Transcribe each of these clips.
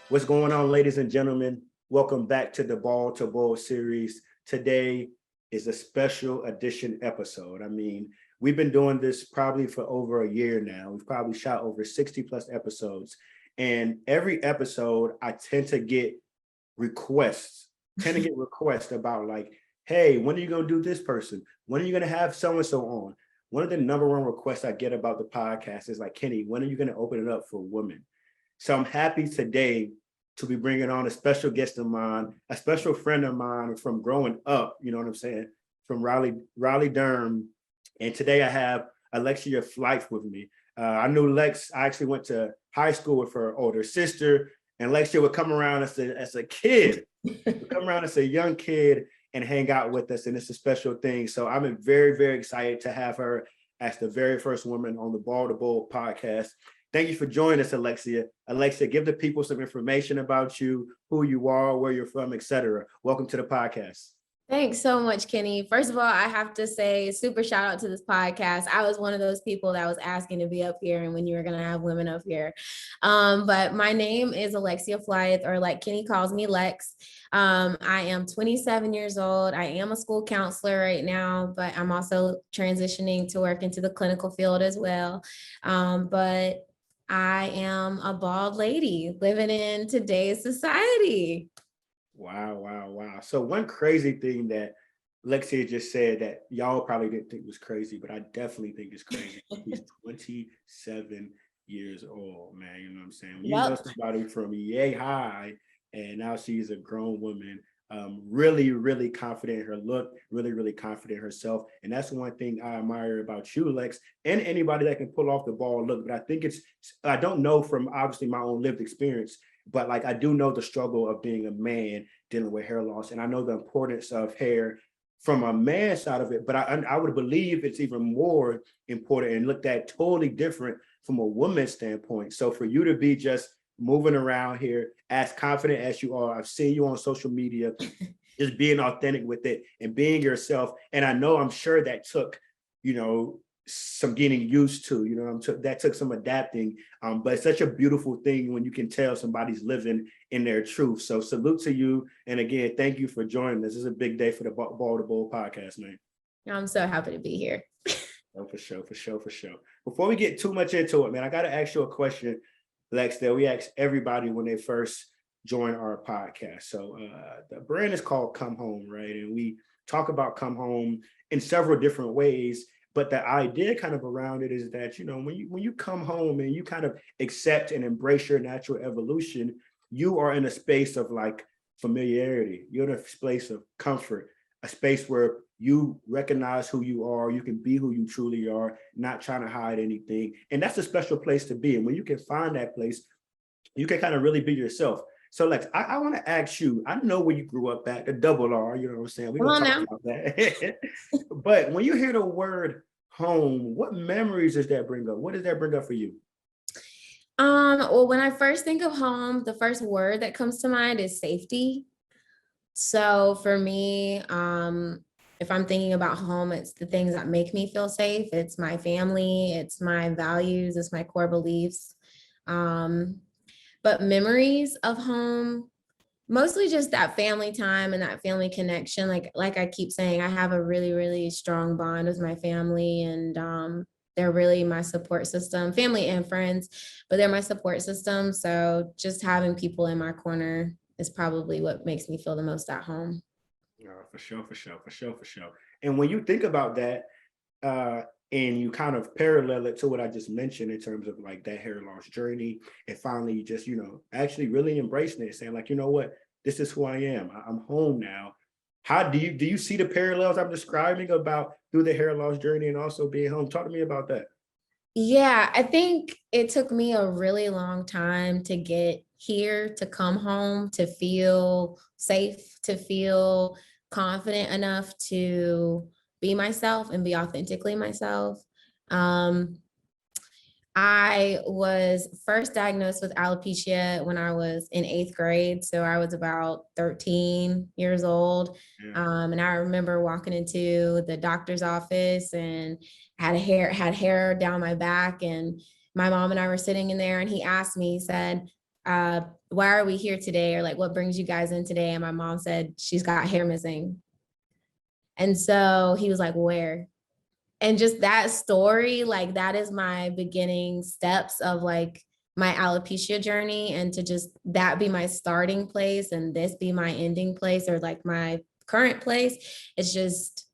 What's going on, ladies and gentlemen? Welcome back to the Ball to Bowl series. Today is a special edition episode. I mean, we've been doing this probably for over a year now. We've probably shot over 60 plus episodes. And every episode, I tend to get requests about like, hey, when are you going to do this person? When are you going to have so-and-so on? One of the number one requests I get about the podcast is like, Kenny, when are you going to open it up for women? So I'm happy today to be bringing on a special guest of mine, a special friend of mine from growing up, you know what I'm saying, from Raleigh, Durham. And today I have Alexia Flythe with me. I knew Lex, I actually went to high school with her older sister, and Alexia would come around as a kid, would come around as a young kid and hang out with us. And it's a special thing. So I'm very, very excited to have her as the very first woman on the Ball to Bowl podcast. Thank you for joining us, Alexia. Alexia, give the people some information about you, who you are, where you're from, etc. Welcome to the podcast. Thanks so much, Kenny. First of all, I have to say super shout out to this podcast. I was one of those people that was asking to be up here and when you were going to have women up here. But my name is Alexia Flythe, or like Kenny calls me, Lex. I am 27 years old. I am a school counselor right now, but I'm also transitioning to work into the clinical field as well. But I am a bald lady living in today's society. Wow. So one crazy thing that Alexia just said that y'all probably didn't think was crazy, but I definitely think it's crazy. He's 27 years old, man. You know what I'm saying? When you know somebody from yay high, and now she's a grown woman, really confident in her look, really confident in herself. And that's one thing I admire about you, Lex, and anybody that can pull off the ball look. But I think I don't know from obviously my own lived experience, but like I do know the struggle of being a man dealing with hair loss. And I know the importance of hair from a man's side of it, but I would believe it's even more important and looked at totally different from a woman's standpoint. So for you to be just moving around here as confident as you are, I've seen you on social media, just being authentic with it and being yourself. And I'm sure that took, some getting used to, that took some adapting, but it's such a beautiful thing when you can tell somebody's living in their truth. So salute to you. And again, thank you for joining us. This is a big day for the Ball to Bowl podcast, man. I'm so happy to be here. Oh, for sure. Before we get too much into it, man, I got to ask you a question, Lex, that we ask everybody when they first join our podcast. So the brand is called Come Home, right? And we talk about Come Home in several different ways. But the idea kind of around it is that, when you come home and you kind of accept and embrace your natural evolution, you are in a space of like familiarity. You're in a space of comfort, a space where you recognize who you are, you can be who you truly are, not trying to hide anything. And that's a special place to be. And when you can find that place, you can kind of really be yourself. So Lex, I want to ask you, I know where you grew up at, the double R, you know what I'm saying? We're going to talk about that. But when you hear the word home, what memories does that bring up? What does that bring up for you? Well, when I first think of home, the first word that comes to mind is safety. So for me, if I'm thinking about home, it's the things that make me feel safe. It's my family, it's my values, it's my core beliefs. But memories of home, mostly just that family time and that family connection. Like I keep saying, I have a really strong bond with my family, and they're really my support system, family and friends, but they're my support system. So just having people in my corner is probably what makes me feel the most at home. For sure. And when you think about that, and you kind of parallel it to what I just mentioned in terms of like that hair loss journey, and finally just, actually really embracing it, saying like, you know what, this is who I am. I'm home now. How do you see the parallels I'm describing about through the hair loss journey and also being home? Talk to me about that. Yeah, I think it took me a really long time to get here, to come home, to feel safe, to feel confident enough to be myself and be authentically myself. I was first diagnosed with alopecia when I was in 8th grade. So I was about 13 years old. And I remember walking into the doctor's office and had hair down my back. And my mom and I were sitting in there, and he asked me, he said, why are we here today? Or like, what brings you guys in today? And my mom said, she's got hair missing. And so he was like, where? And just that story, like that is my beginning steps of like my alopecia journey, and to just that be my starting place and this be my ending place, or like my current place. It's just,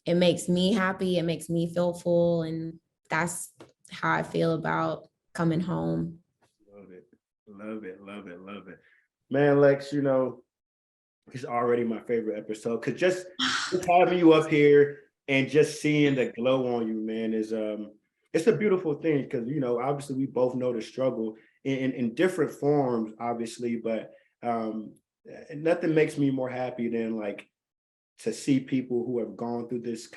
it makes me happy. It makes me feel full. And that's how I feel about coming home. Love it. Love it. Love it. Love it. Man, Lex, it's already my favorite episode, because just having you up here and just seeing the glow on you, man, is it's a beautiful thing, because obviously we both know the struggle in different forms, obviously, but nothing makes me more happy than like to see people who have gone through this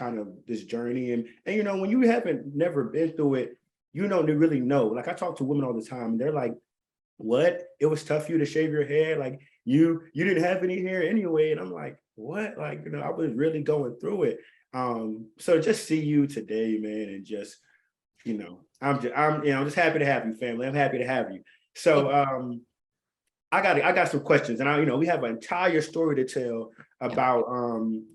journey, and when you haven't never been through it, they really know. Like, I talk to women all the time, and they're like, what? It was tough for you to shave your hair? Like, you didn't have any hair anyway. And I'm like, what? Like, I was really going through it. So just see you today, man, and just, I'm just happy to have you, family. I'm happy to have you. So I got some questions, and we have an entire story to tell about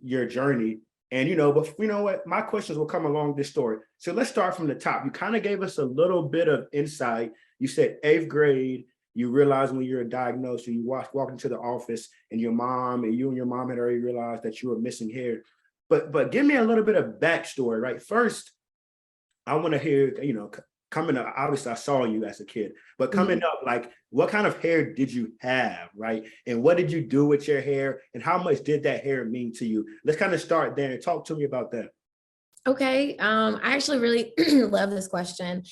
your journey. And but you know what? My questions will come along this story. So let's start from the top. You kind of gave us a little bit of insight. You said 8th grade, you realized when you were diagnosed, you walked into the office, and you and your mom had already realized that you were missing hair. But give me a little bit of backstory, right? First, I want to hear, coming up, obviously I saw you as a kid, but coming up, like, what kind of hair did you have, right? And what did you do with your hair? And how much did that hair mean to you? Let's kind of start there and talk to me about that. Okay. I actually really love this question.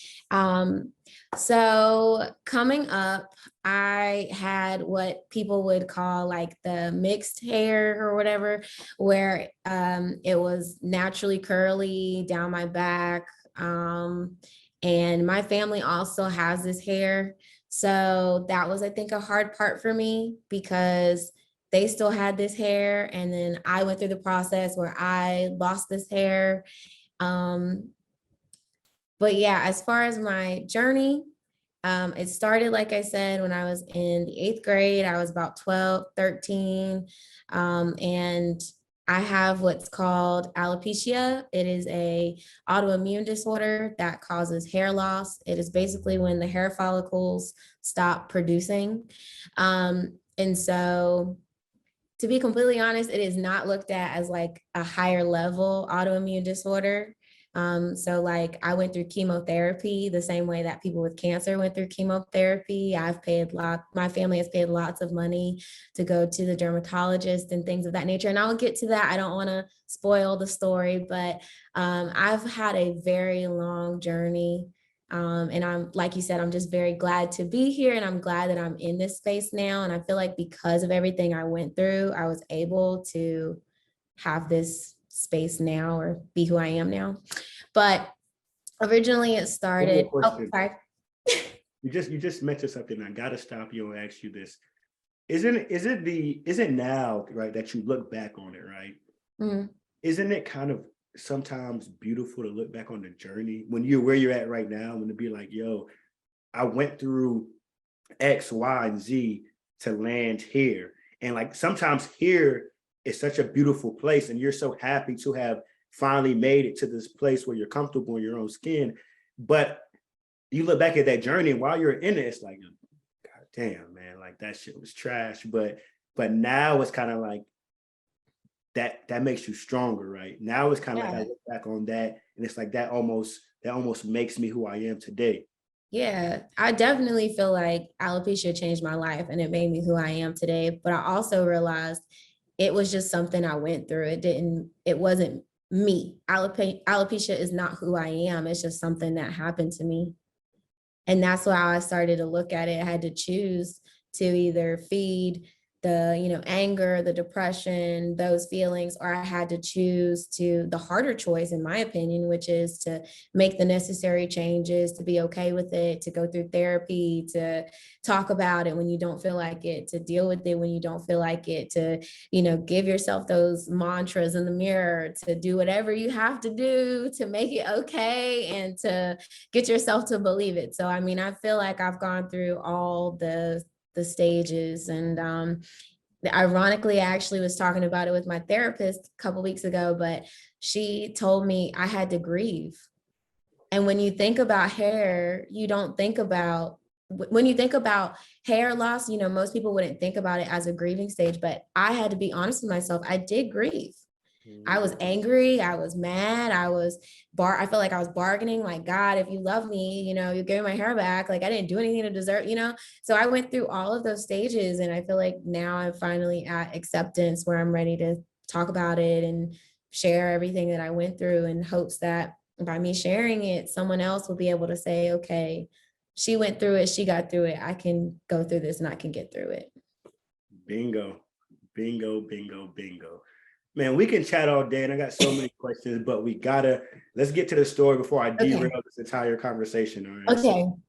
So coming up, I had what people would call like the mixed hair or whatever, where it was naturally curly down my back. And my family also has this hair. So that was, I think, a hard part for me, because they still had this hair. And then I went through the process where I lost this hair. Um, but yeah, as far as my journey, it started, like I said, when I was in the 8th grade. I was about 12, 13. And I have what's called alopecia. It is a autoimmune disorder that causes hair loss. It is basically when the hair follicles stop producing. And so, to be completely honest, it is not looked at as like a higher level autoimmune disorder. So like I went through chemotherapy the same way that people with cancer went through chemotherapy. My family has paid lots of money to go to the dermatologist and things of that nature. And I'll get to that. I don't want to spoil the story, but I've had a very long journey. And I'm, like you said, I'm just very glad to be here, and I'm glad that I'm in this space now. And I feel like because of everything I went through, I was able to have this space now, or be who I am now. But originally it started. Oh, sorry. You just mentioned something. I gotta stop you and ask you this. Is it now, right, that you look back on it, right? Mm-hmm. Isn't it kind of sometimes beautiful to look back on the journey when you're where you're at right now, and to be like, yo, I went through X, Y, and Z to land here. And like, sometimes here is such a beautiful place, and you're so happy to have finally made it to this place where you're comfortable in your own skin. But you look back at that journey, and while you're in it, it's like, God damn, man, like that shit was trash. But now it's kind of like that makes you stronger, right? Now it's kind of like I look back on that, and it's like that almost makes me who I am today. Yeah, I definitely feel like alopecia changed my life, and it made me who I am today. But I also realized it was just something I went through. It wasn't me. Alopecia is not who I am. It's just something that happened to me. And that's why I started to look at it. I had to choose to either feed the anger, the depression, those feelings, or I had to choose the harder choice, in my opinion, which is to make the necessary changes, to be okay with it, to go through therapy, to talk about it when you don't feel like it, to deal with it when you don't feel like it, to give yourself those mantras in the mirror, to do whatever you have to do to make it okay, and to get yourself to believe it. So I mean, I feel like I've gone through all the the stages. And ironically, I actually was talking about it with my therapist a couple weeks ago, but she told me I had to grieve. And when you think about hair, you don't think about, when you think about hair loss, you know, most people wouldn't think about it as a grieving stage, but I had to be honest with myself. I did grieve. I was angry. I was mad. I felt like I was bargaining, like, God, if you love me, you know, you give me my hair back. Like I didn't do anything to deserve, you know? So I went through all of those stages, and I feel like now I'm finally at acceptance where I'm ready to talk about it and share everything that I went through, in hopes that by me sharing it, someone else will be able to say, okay, she went through it, she got through it. I can go through this and I can get through it. Bingo, bingo, bingo, bingo. Man, we can chat all day, and I got so many questions, but let's get to the story before I derail this entire conversation. All right. Okay. So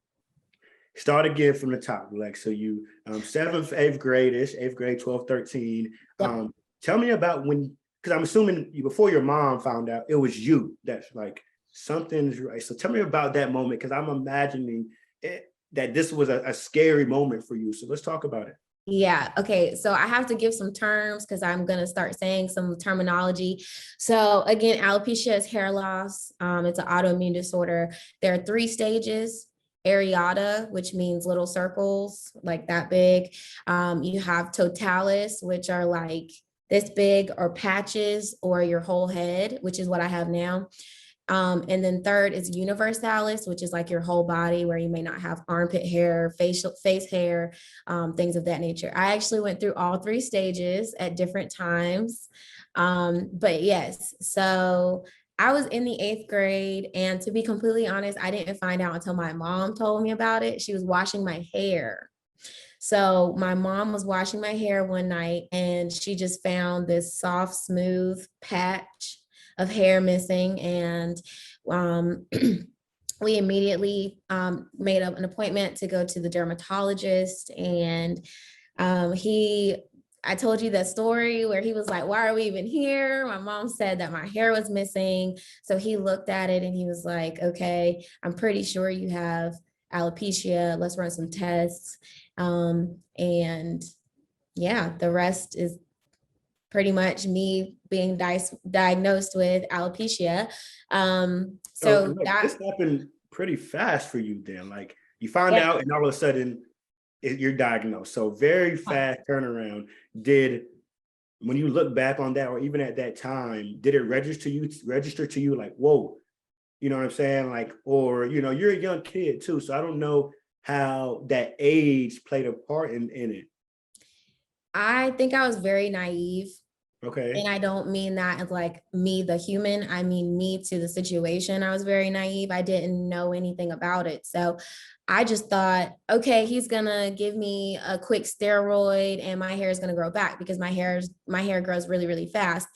start again from the top, Lex. So you 7th, 8th grade-ish, 8th grade, 12, 13. Yep. Tell me about when, because I'm assuming before your mom found out, it was you that's like, something's right. So tell me about that moment, because I'm imagining that this was a scary moment for you. So let's talk about it. Yeah. Okay. So I have to give some terms because I'm going to start saying some terminology. So again, alopecia is hair loss. It's an autoimmune disorder. There are 3 stages. Areata, which means little circles like that big. You have totalis, which are like this big, or patches, or your whole head, which is what I have now. And then third is universalis, which is like your whole body, where you may not have armpit hair, face hair, things of that nature. I actually went through all 3 stages at different times. But yes, so I was in the 8th grade, and to be completely honest, I didn't find out until my mom told me about it. She was washing my hair. So my mom was washing my hair one night, and she just found this soft, smooth patch of hair missing. And we immediately made up an appointment to go to the dermatologist. And I told you that story where he was like, why are we even here? My mom said that my hair was missing. So he looked at it and he was like, okay, I'm pretty sure you have alopecia. Let's run some tests. And yeah, the rest is pretty much me being diagnosed with alopecia. So this happened pretty fast for you then. Like you find out, and all of a sudden you're diagnosed. So very fast turnaround. When you look back on that, or even at that time, did it register to you like, whoa, you know what I'm saying? Like, or, you know, you're a young kid too. So I don't know how that age played a part in it. I think I was very naive. Okay. And I don't mean that as like me, the human. I mean me to the situation. I was very naive. I didn't know anything about it. So I just thought, okay, he's gonna give me a quick steroid and my hair is gonna grow back, because my hair grows really, really fast.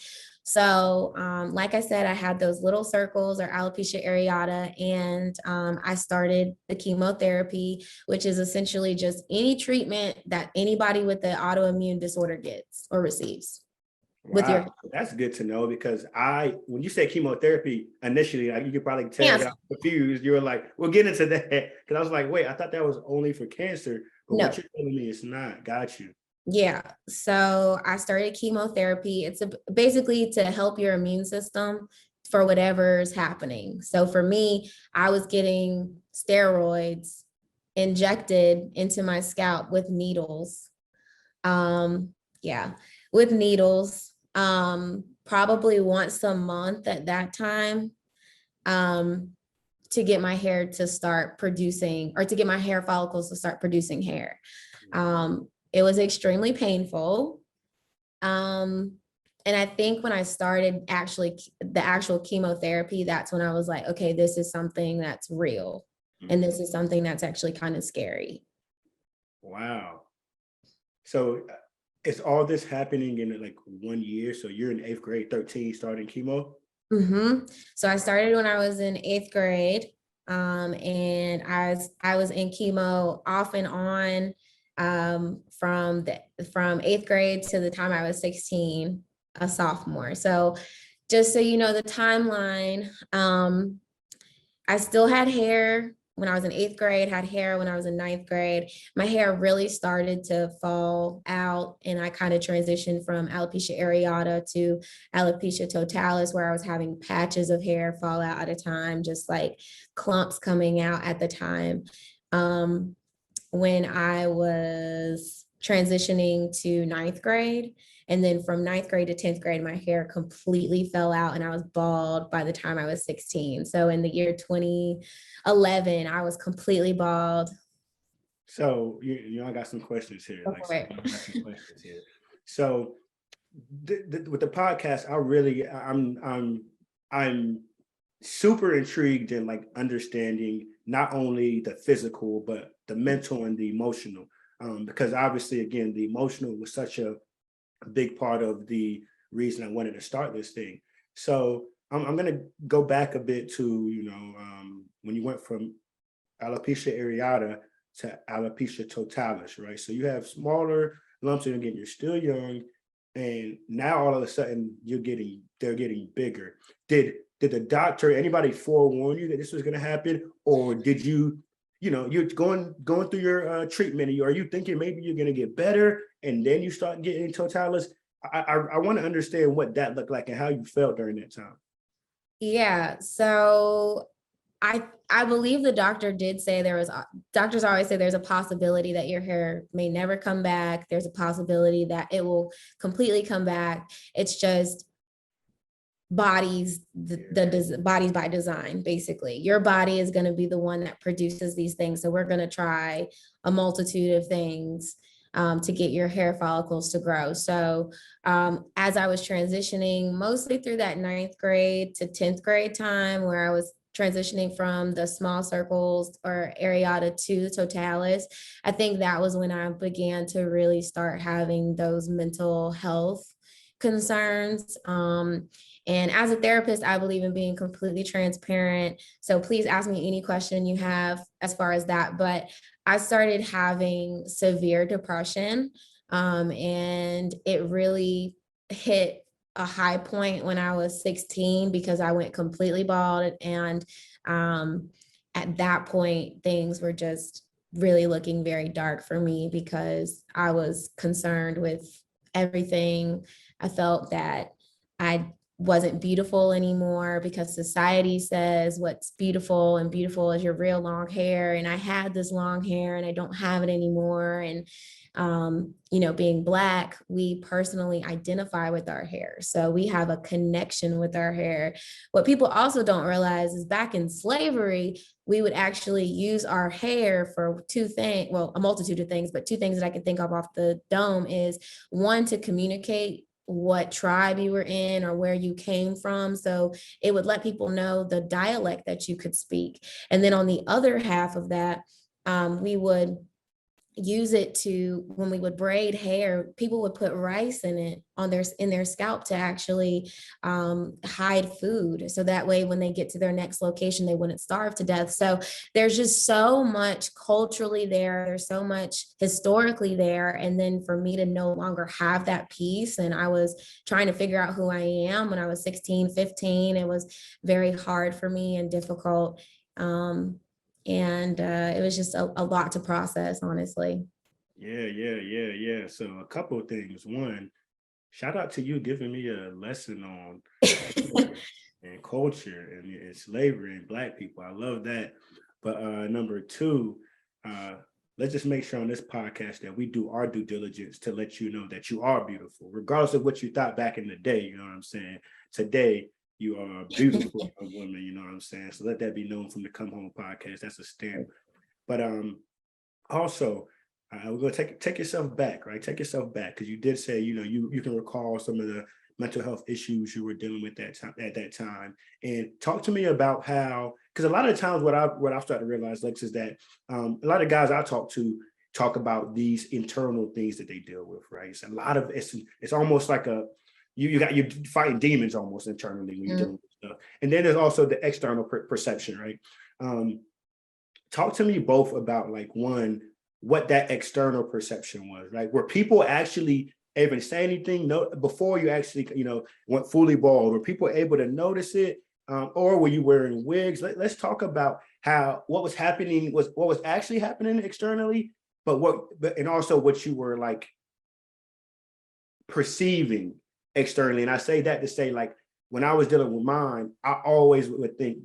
So like I said, I had those little circles, or alopecia areata, and I started the chemotherapy, which is essentially just any treatment that anybody with the autoimmune disorder gets or receives. Wow, that's good to know, because when you say chemotherapy initially, like you could probably tell that I'm confused. You were like, we'll get into that, because I was like, wait, I thought that was only for cancer, but what you're telling me it's not. Got you. Yeah, so I started chemotherapy. It's basically to help your immune system for whatever's happening. So for me, I was getting steroids injected into my scalp with needles. Yeah, with needles, probably once a month at that time, to get my hair to start producing, or to get my hair follicles to start producing hair. It was extremely painful. And I think when I started the actual chemotherapy, that's when I was like, okay, this is something that's real. And this is something that's actually kind of scary. Wow. So is all this happening in like 1 year? So you're in 8th grade, 13, starting chemo? So I started when I was in 8th grade. And I was in chemo off and on, from 8th grade to the time I was 16, a sophomore. So just so you know the timeline, I still had hair when I was in 8th grade, had hair when I was in 9th grade. My hair really started to fall out, and I kind of transitioned from alopecia areata to alopecia totalis, where I was having patches of hair fall out at a time, just like clumps coming out at the time. When I was transitioning to 9th grade. And then from 9th grade to 10th grade, my hair completely fell out and I was bald by the time I was 16. So in the year 2011, I was completely bald. So I got some questions here. Go for it. I got some questions here. So with the podcast, I'm super intrigued in like understanding not only the physical but the mental and the emotional, because obviously, again, the emotional was such a big part of the reason I wanted to start this thing. So I'm going to go back a bit to when you went from alopecia areata to alopecia totalis, right? So you have smaller lumps, and again, you're still young, and now all of a sudden they're getting bigger. Did the doctor, anybody forewarn you that this was going to happen, or did you're going through your treatment? Are you thinking maybe you're going to get better, and then you start getting totalis? I want to understand what that looked like and how you felt during that time. Yeah. So I believe the doctor did say doctors always say there's a possibility that your hair may never come back. There's a possibility that it will completely come back. It's just bodies bodies by design. Basically, your body is going to be the one that produces these things, so we're going to try a multitude of things to get your hair follicles to grow. So as I was transitioning mostly through that 9th grade to 10th grade time, where I was transitioning from the small circles or areata to totalis, I think that was when I began to really start having those mental health concerns. And as a therapist, I believe in being completely transparent. So please ask me any question you have as far as that. But I started having severe depression, and it really hit a high point when I was 16 because I went completely bald. And at that point, things were just really looking very dark for me because I was concerned with everything. I felt that I wasn't beautiful anymore because society says what's beautiful, and beautiful is your real long hair. And I had this long hair and I don't have it anymore. And being Black, we personally identify with our hair. So we have a connection with our hair. What people also don't realize is back in slavery, we would actually use our hair for two things, well, a multitude of things, but two things that I can think of off the dome is one, to communicate what tribe you were in or where you came from. So it would let people know the dialect that you could speak. And then on the other half of that, we would use it to, when we would braid hair, people would put rice in it in their scalp to actually hide food. So that way, when they get to their next location, they wouldn't starve to death. So there's just so much culturally there. There's so much historically there. And then for me to no longer have that piece, and I was trying to figure out who I am when I was 16, 15, it was very hard for me and difficult. And it was just a lot to process, honestly. Yeah. So a couple of things. One, shout out to you giving me a lesson on and culture and slavery and Black people. I love that. But number two, let's just make sure on this podcast that we do our due diligence to let you know that you are beautiful, regardless of what you thought back in the day. You know what I'm saying? Today, you are a beautiful woman. You know what I'm saying? So let that be known from the Come Home podcast. That's a stamp. But also, we're gonna take yourself back, right? Take yourself back, because you did say, you can recall some of the mental health issues you were dealing with at that time, and talk to me about how, because a lot of times what I've started to realize, Lex, is that a lot of guys I talk to talk about these internal things that they deal with, right? It's a lot of it's almost like you're fighting demons almost internally when you're dealing with stuff, and then there's also the external perception, right? Talk to me both about, like, one, what that external perception was, right? Were people actually able to say anything before you actually, went fully bald? Were people able to notice it? or were you wearing wigs? Let's talk about what was happening, what was actually happening externally, and also what you were like perceiving externally. And I say that to say, like, when I was dealing with mine, I always would think,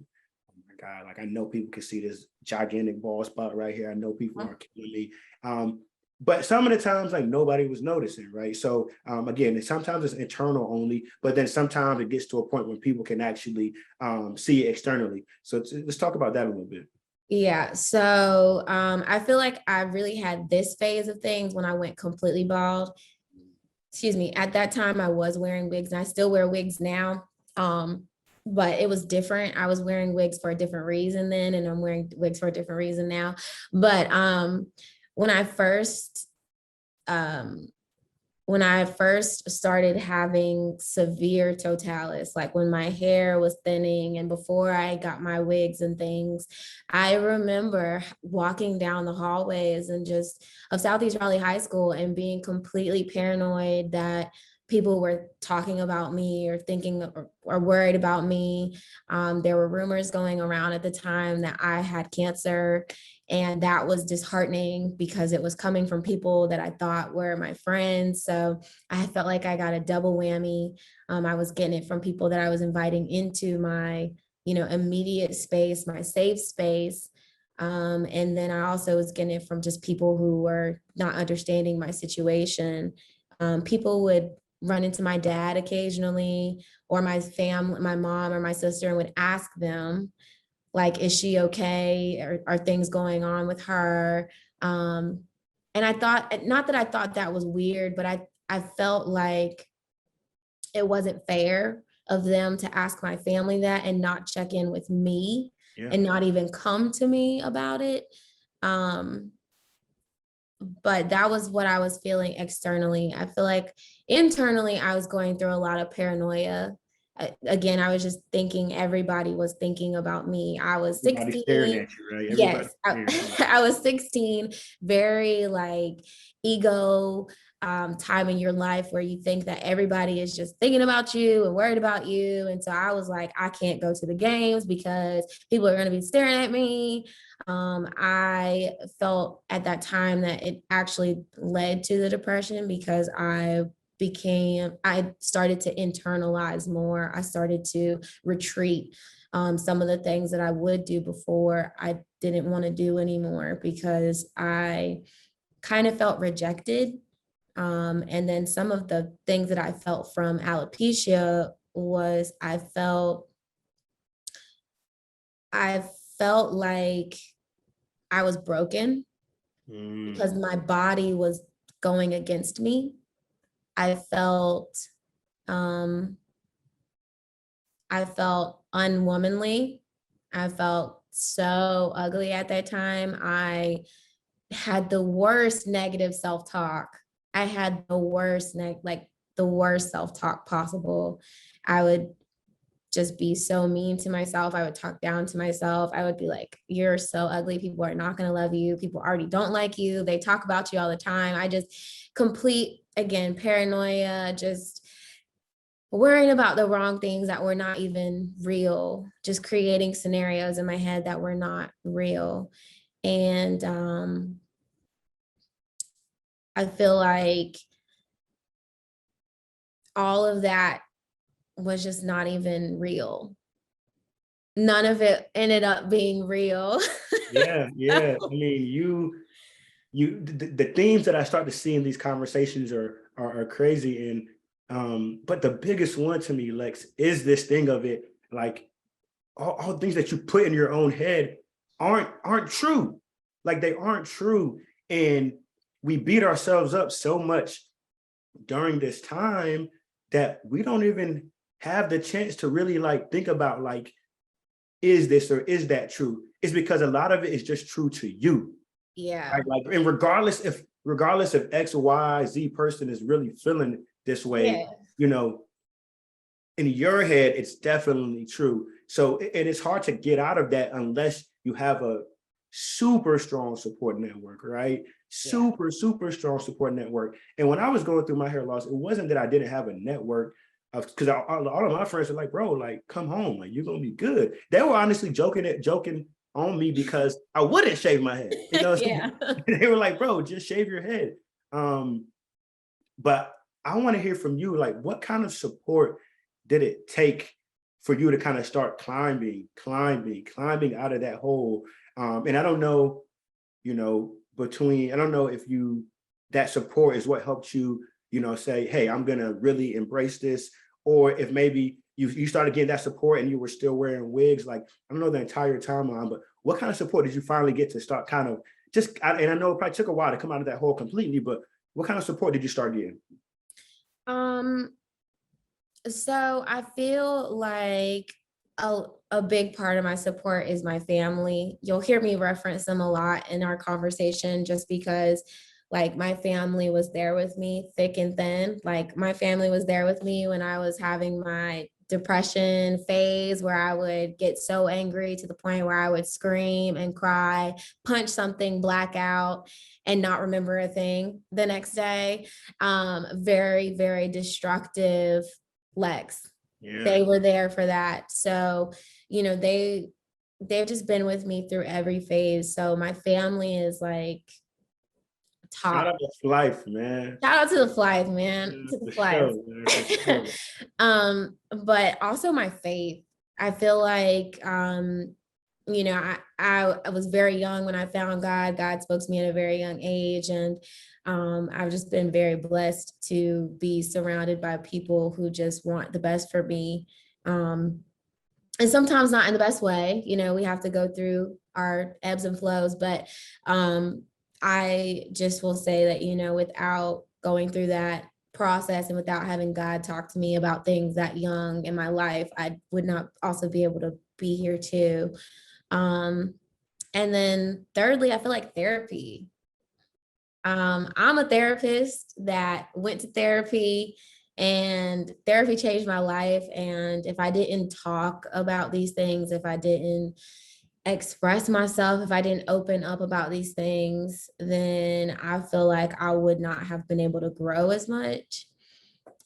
oh my God, like I know people can see this gigantic bald spot right here. I know people are killing me. But some of the times, like nobody was noticing, right? So again, sometimes it's internal only, but then sometimes it gets to a point when people can actually see it externally. So let's talk about that a little bit. Yeah, so I feel like I really had this phase of things when I went completely bald. Excuse me. At that time, I was wearing wigs, and I still wear wigs now. But it was different. I was wearing wigs for a different reason then, and I'm wearing wigs for a different reason now. But when I first um, when I first started having severe totalis, like when my hair was thinning and before I got my wigs and things, I remember walking down the hallways and just of Southeast Raleigh High School and being completely paranoid that people were talking about me or thinking or worried about me. There were rumors going around at the time that I had cancer. And that was disheartening because it was coming from people that I thought were my friends. So I felt like I got a double whammy. I was getting it from people that I was inviting into my, immediate space, my safe space. And then I also was getting it from just people who were not understanding my situation. People would run into my dad occasionally or my family, my mom or my sister, and would ask them, like, is she okay? Or are things going on with her? And I thought, not that I thought that was weird, but I felt like it wasn't fair of them to ask my family that and not check in with me and not even come to me about it. But that was what I was feeling externally. I feel like internally, I was going through a lot of paranoia. Again, I was just thinking everybody was thinking about me. I was Everybody 16. staring at you, right? Yes, Everybody I was 16, very like ego time in your life where you think that everybody is just thinking about you and worried about you. And so I was like, I can't go to the games because people are going to be staring at me. I felt at that time that it actually led to the depression because I started to internalize more. I started to retreat. Some of the things that I would do before, I didn't want to do anymore because I kind of felt rejected. And then some of the things that I felt from alopecia was I felt like I was broken because my body was going against me. I felt um, unwomanly. I felt so ugly at that time. I had the worst negative self-talk. I had the worst the worst self-talk possible. I would just be so mean to myself. I would talk down to myself. I would be like, you're so ugly. People are not going to love you. People already don't like you. They talk about you all the time. I just again, paranoia, just worrying about the wrong things that were not even real, just creating scenarios in my head that were not real. And I feel like all of that was just not even real. None of it ended up being real. Yeah. I mean, the themes that I start to see in these conversations are crazy. And but the biggest one to me, Lex, is this thing of it, like all things that you put in your own head aren't true. Like they aren't true. And we beat ourselves up so much during this time that we don't even have the chance to really like think about like, is this or is that true? It's because a lot of it is just true to you. Yeah. Right? Like, and regardless if X, Y, Z person is really feeling this way, Yeah. you know, in your head, it's definitely true. So, and it's hard to get out of that unless you have a super strong support network, right? Super strong support network. And when I was going through my hair loss, it wasn't that I didn't have a network. because all of my friends are like, bro, like come home, like you're gonna be good. They were honestly joking on me because I wouldn't shave my head. You know, Yeah. they were like, bro, just shave your head. But I want to hear from you, like, what kind of support did it take for you to kind of start climbing out of that hole? And I don't know, you know, I don't know if that support is what helped you, you know, say, hey, I'm gonna really embrace this, or if maybe you started getting that support and you were still wearing wigs. Like, I don't know the entire timeline, but what kind of support did you finally get to start kind of and I know it probably took a while to come out of that hole completely, but what kind of support did you start getting? Um, so I feel like a big part of my support is my family. You'll hear me reference them a lot in our conversation just because like my family was there with me thick and thin. Like my family was there with me when I was having my depression phase where I would get so angry to the point where I would scream and cry, punch something, black out, and not remember a thing the next day. Very, very destructive Lex. Yeah. They were there for that. So, you know, they've just been with me through every phase. So my family is like Shout top. out to Flythe, man. Shout out to the Flythe, man. Yeah, To the for Flythe. sure, man, for sure. But also my faith. I feel like you know, I was very young when I found God. God spoke to me at a very young age. And I've just been very blessed to be surrounded by people who just want the best for me. And sometimes not in the best way. You know, we have to go through our ebbs and flows, but I just will say that, you know, without going through that process and without having God talk to me about things that young in my life, I would not also be able to be here too. Um, and then thirdly, I feel like therapy. I'm a therapist that went to therapy, and therapy changed my life. And if I didn't talk about these things, if I didn't express myself, if I didn't open up about these things, then I feel like I would not have been able to grow as much.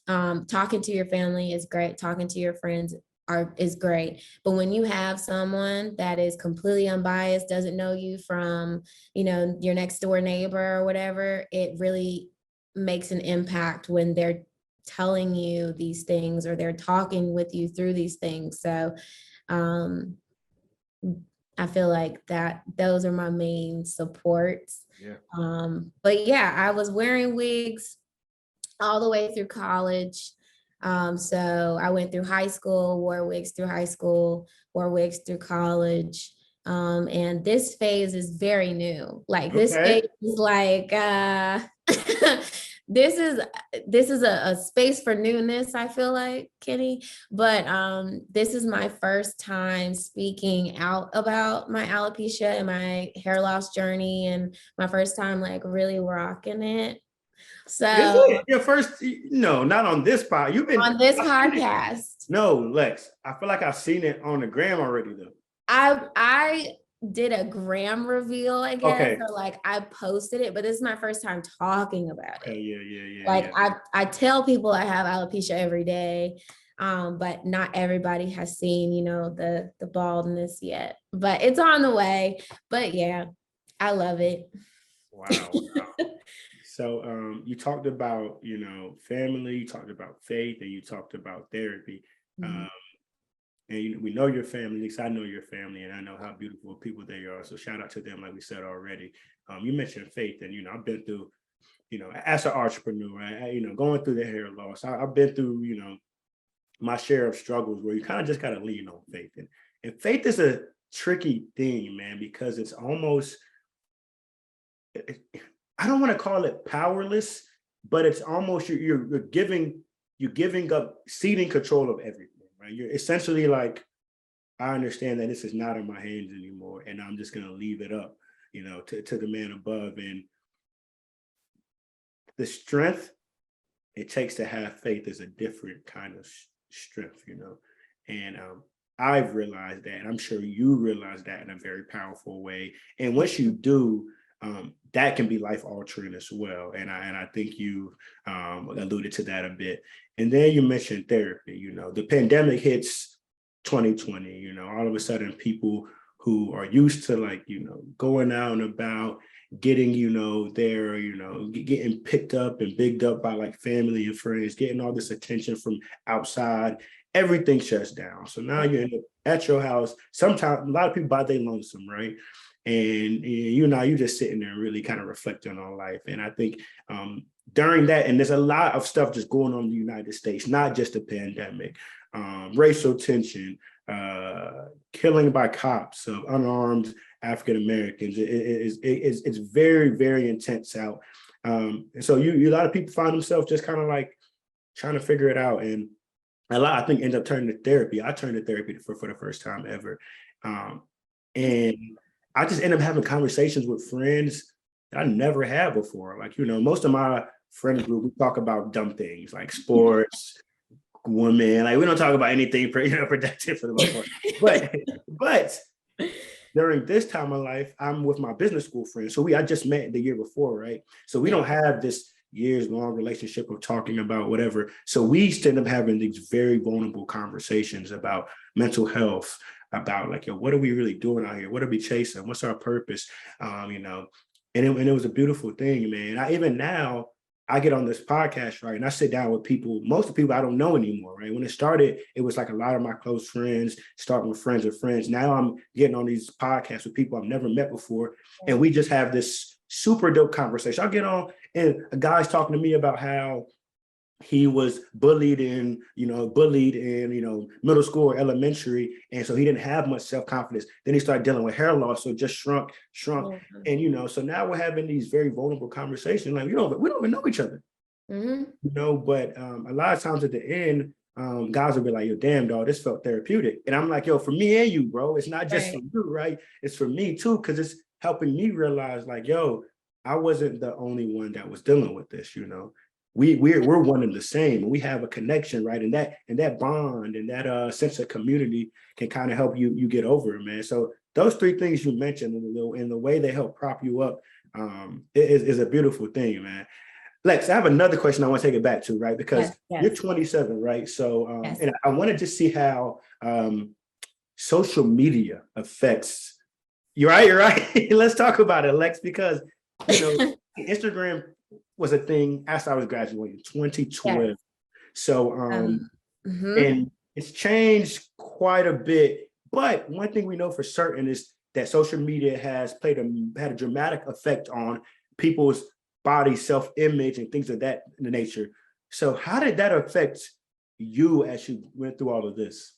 Talking to your family is great. Talking to your friends is great. But when you have someone that is completely unbiased, doesn't know you from, you know, your next door neighbor or whatever, it really makes an impact when they're telling you these things or they're talking with you through these things. So um, I feel like that those are my main supports. Yeah. But yeah, I was wearing wigs all the way through college. So I went through high school, wore wigs through high school, wore wigs through college. And this phase is very new. Like this Okay. phase is like this is a space for newness, I feel like, Kenny. But this is my first time speaking out about my alopecia and my hair loss journey, and my first time like really rocking it. Is So it your first? No, not on this pod. on this I've seen it. podcast, No, Lex. I feel like I've seen it on the gram already, though. I did a gram reveal, I guess, Okay. or like I posted it, but this is my first time talking about Okay. it. Yeah. Yeah. Yeah. Like Yeah. I tell people I have alopecia every day, but not everybody has seen, you know, the baldness yet. But it's on the way. But yeah, I love it. Wow. So you talked about, you know, family, you talked about faith, and you talked about therapy. Mhm. Um, and we know your family, at least I know your family, and I know how beautiful people they are. So shout out to them, like we said already. You mentioned faith, and you know, I've been through, you know, as an entrepreneur, you know, going through the hair loss. I've been through, you know, my share of struggles where you kind of just got to lean on faith. And faith is a tricky thing, man, because it's almost, I don't want to call it powerless, but it's almost you're giving up ceding control of everything, right? You're essentially like, I understand that this is not in my hands anymore, and I'm just gonna leave it up, you know, to the man above. And the strength it takes to have faith is a different kind of strength, you know. And I've realized that, and I'm sure you realize that in a very powerful way. And once you do, that can be life altering as well. And I think you alluded to that a bit. And then you mentioned therapy. You know, the pandemic hits 2020. You know, all of a sudden, people who are used to, like, you know, going out and about, getting, you know, their, you know, getting picked up and bigged up by like family and friends, getting all this attention from outside, everything shuts down. So now you're at your house. Sometimes a lot of people by their lonesome, right? And you know, you're just sitting there and really kind of reflecting on life. And I think during that, and there's a lot of stuff just going on in the United States, not just the pandemic, racial tension, killing by cops of unarmed African Americans. It's very, very intense out. And so a lot of people find themselves just kind of like trying to figure it out. And a lot, I think, end up turning to therapy. I turned to therapy for the first time ever. And I just end up having conversations with friends that I never had before. Like, you know, most of my friend group, we talk about dumb things like sports, women. Like, we don't talk about anything productive for the most part. But during this time of life, I'm with my business school friends. So I just met the year before, right? So we don't have this years long relationship of talking about whatever. So we end up having these very vulnerable conversations about mental health, about like, yo, what are we really doing out here? What are we chasing? What's our purpose? You know, and it was a beautiful thing, man. Even now, I get on this podcast, right? And I sit down with people, most of the people I don't know anymore, right? When it started, it was like a lot of my close friends, starting with friends of friends. Now I'm getting on these podcasts with people I've never met before. And we just have this super dope conversation. I'll get on and a guy's talking to me about how he was bullied in middle school or elementary. And so he didn't have much self-confidence. Then he started dealing with hair loss. So it just shrunk. Mm-hmm. And, you know, so now we're having these very vulnerable conversations. Like, we don't even know each other, you know, but a lot of times at the end, guys will be like, yo, damn, dog, this felt therapeutic. And I'm like, yo, for me and you, bro, it's not just for you, right? It's for me too, because it's helping me realize like, yo, I wasn't the only one that was dealing with this, you know. We're one and the same, and we have a connection, right? And that bond and that sense of community can kind of help you get over it, man. So those three things you mentioned in the way they help prop you up is a beautiful thing, man. Lex, I have another question I want to take it back to, right? Because you're 27, right? So and I want to just see how social media affects. You're right. Let's talk about it, Lex, because you know Instagram was a thing after I was graduating, 2012. Yes. So, and it's changed quite a bit. But one thing we know for certain is that social media has had a dramatic effect on people's body, self-image, and things of that nature. So, how did that affect you as you went through all of this?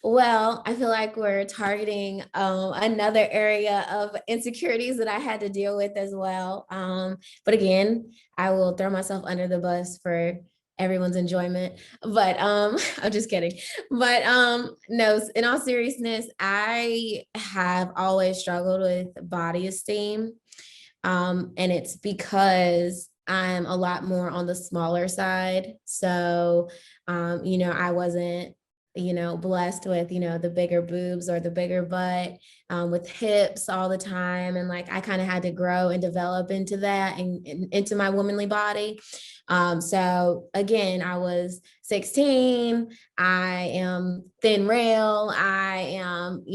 Well, I feel like we're targeting another area of insecurities that I had to deal with as well. But again, I will throw myself under the bus for everyone's enjoyment. But I'm just kidding. But no, in all seriousness, I have always struggled with body esteem. And it's because I'm a lot more on the smaller side. So, you know, I wasn't blessed with, the bigger boobs or the bigger butt, with hips all the time. And like, I kind of had to grow and develop into that and into my womanly body. So again, I was 16, I am thin rail, I am,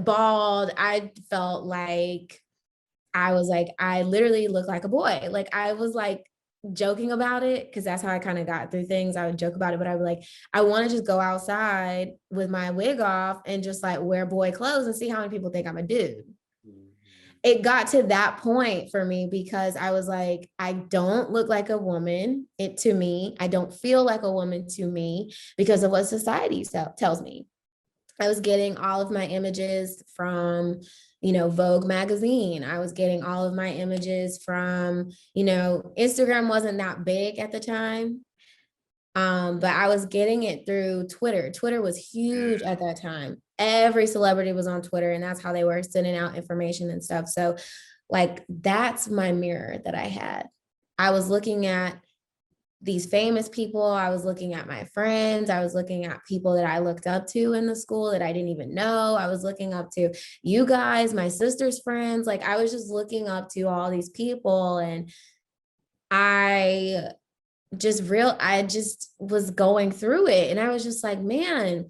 bald. I felt like I literally look like a boy. Like I was like, joking about it because that's how I kind of got through things. I would joke about it, but I'd be like, I want to just go outside with my wig off and just like wear boy clothes and see how many people think I'm a dude. It got to that point for me because I was like, I don't look like a woman to me. I don't feel like a woman to me because of what society tells me. I was getting all of my images from Vogue magazine. I was getting all of my images from, Instagram wasn't that big at the time. But I was getting it through Twitter. Twitter was huge at that time. Every celebrity was on Twitter, and that's how they were sending out information and stuff. So like, that's my mirror that I had. I was looking at these famous people. I was looking at my friends. I was looking at people that I looked up to in the school that I didn't even know. I was looking up to you guys, my sister's friends. Like I was just looking up to all these people, and I I just was going through it. And I was just like, man,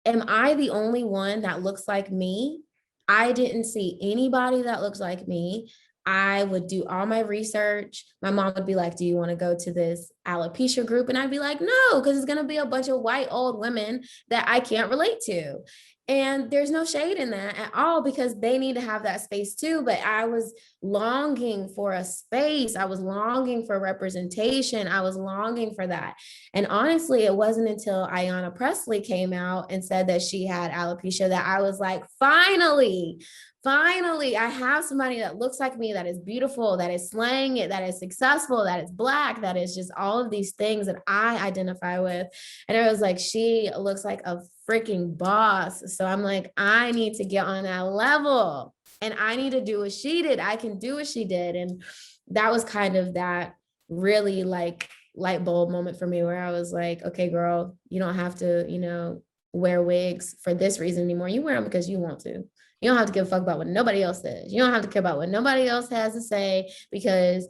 am I the only one that looks like me? I didn't see anybody that looks like me. I would do all my research. My mom would be like, do you want to go to this alopecia group? And I'd be like, no, because it's going to be a bunch of white old women that I can't relate to. And there's no shade in that at all, because they need to have that space too. But I was longing for a space. I was longing for representation. I was longing for that. And honestly, it wasn't until Ayanna Presley came out and said that she had alopecia that I was like, finally, I have somebody that looks like me, that is beautiful, that is slaying it, that is successful, that is Black, that is just all of these things that I identify with. And I was like, she looks like a freaking boss. So I'm like, I need to get on that level and I need to do what she did. I can do what she did. And that was kind of that really like light bulb moment for me, where I was like, okay, girl, you don't have to, wear wigs for this reason anymore. You wear them because you want to. You don't have to give a fuck about what nobody else says. You don't have to care about what nobody else has to say, because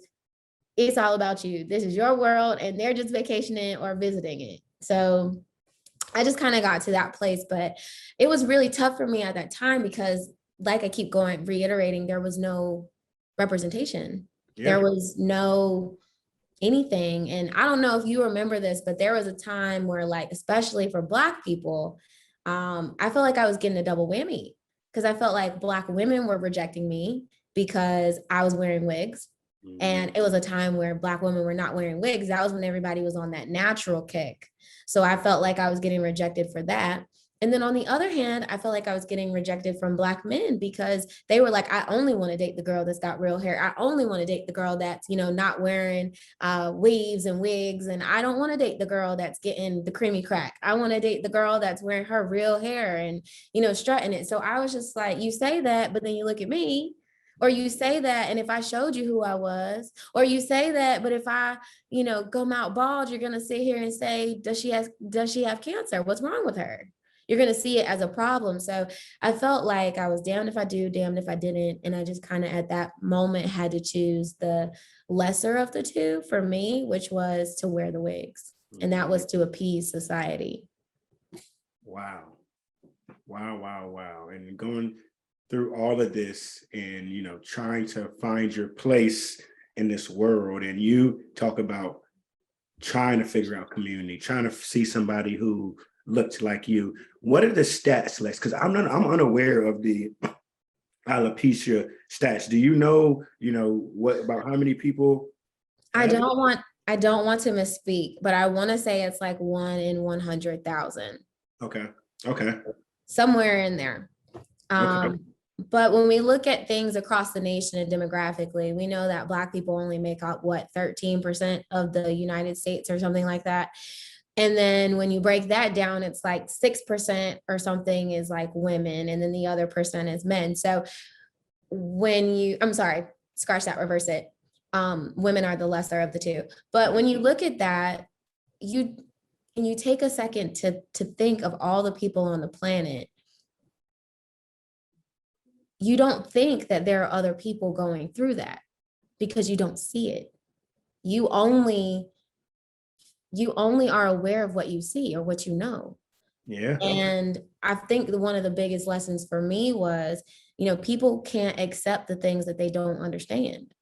it's all about you. This is your world and they're just vacationing or visiting it. So I just kind of got to that place, but it was really tough for me at that time because, like I keep going, reiterating, there was no representation. Yeah. There was no anything. And I don't know if you remember this, but there was a time where, like, especially for Black people, I felt like I was getting a double whammy, because I felt like Black women were rejecting me because I was wearing wigs. And it was a time where Black women were not wearing wigs. That was when everybody was on that natural kick. So I felt like I was getting rejected for that. And then on the other hand, I felt like I was getting rejected from Black men because they were like, I only want to date the girl that's got real hair. I only want to date the girl that's, not wearing weaves and wigs. And I don't want to date the girl that's getting the creamy crack. I want to date the girl that's wearing her real hair and, strutting it. So I was just like, you say that, but then you look at me. Or you say that, and if I showed you who I was, or you say that, but if I, come out bald, you're gonna sit here and say, does she have cancer? What's wrong with her? You're gonna see it as a problem. So I felt like I was damned if I do, damned if I didn't, and I just kind of at that moment had to choose the lesser of the two for me, which was to wear the wigs, and that was to appease society. Wow, and going through all of this and trying to find your place in this world, and you talk about trying to figure out community, trying to see somebody who looked like you. What are the stats, Lex? Because I'm unaware of the alopecia stats. Do you know what about how many people? I don't want to misspeak, but I want to say it's like 1 in 100,000. Okay. Somewhere in there. Okay. But when we look at things across the nation and demographically, we know that Black people only make up 13% of the United States or something like that. And then when you break that down, it's like 6% or something is like women, and then the other percent is men. So scratch that, reverse it. Women are the lesser of the two. But when you look at that, you take a second to think of all the people on the planet. You don't think that there are other people going through that because you don't see it. You only are aware of what you see or what you know. Yeah. And I think one of the biggest lessons for me was, people can't accept the things that they don't understand.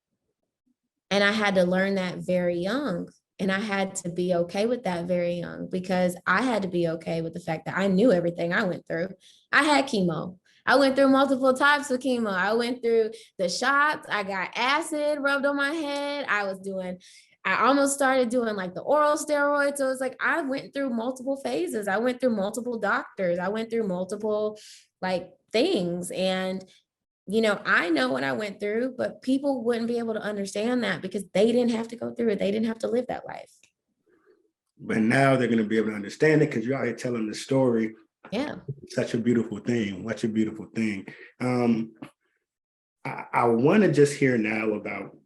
And I had to learn that very young. And I had to be okay with that very young, because I had to be okay with the fact that I knew everything I went through. I had chemo. I went through multiple types of chemo. I went through the shots. I got acid rubbed on my head. I almost started doing like the oral steroids. So it's like, I went through multiple phases. I went through multiple doctors. I went through multiple like things. And, I know what I went through, but people wouldn't be able to understand that because they didn't have to go through it. They didn't have to live that life. But now they're going to be able to understand it because you're out here telling the story. Yeah. Such a beautiful thing. Such a beautiful thing. I want to just hear now about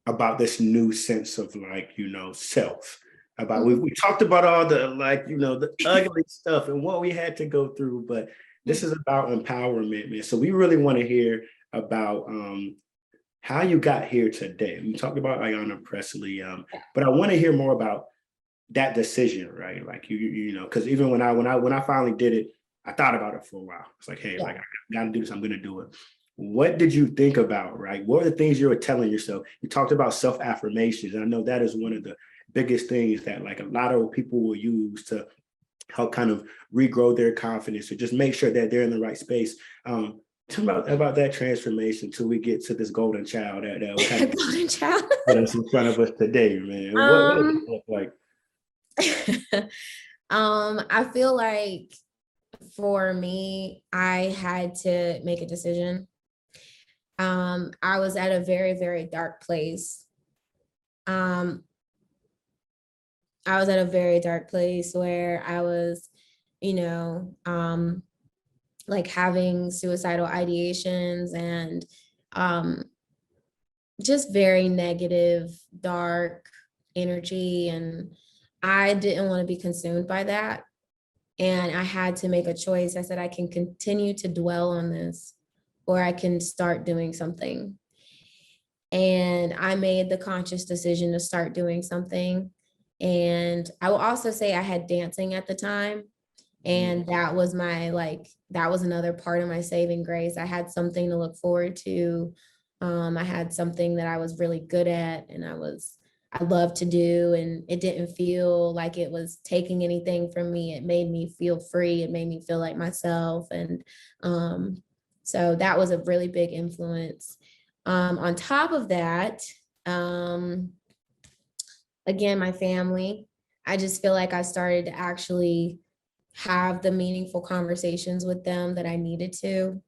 about this new sense of like, self. About Mhm. we talked about all the like, the ugly stuff and what we had to go through, but this is about empowerment, man. So we really want to hear about how you got here today. We talked about Ayanna Presley, but I want to hear more about that decision, right? Like because even when I finally did it, I thought about it for a while. It's like, hey, Yeah. like I gotta do this, I'm gonna do it. What did you think about, right? What were the things you were telling yourself? You talked about self-affirmations, and I know that is one of the biggest things that like a lot of people will use to help kind of regrow their confidence or just make sure that they're in the right space. Tell me about that transformation till we get to this golden child that will kind of Golden child. put us in front of us today, man. What does it Um, look like? I feel like for me, I had to make a decision. I was at a very, very dark place. Um, I was at a very dark place where I was, you know, like having suicidal ideations and um, just very negative, dark energy. And I didn't want to be consumed by that. And I had to make a choice. I said, I can continue to dwell on this, or I can start doing something. And I made the conscious decision to start doing something. And I will also say I had dancing at the time. And that was that was another part of my saving grace. I had something to look forward to. I had something that I was really good at and I loved to do. And it didn't feel like it was taking anything from me. It made me feel free. It made me feel like myself. And so that was a really big influence. On top of that, um, again, my family, I just feel like I started to actually have the meaningful conversations with them that I needed to.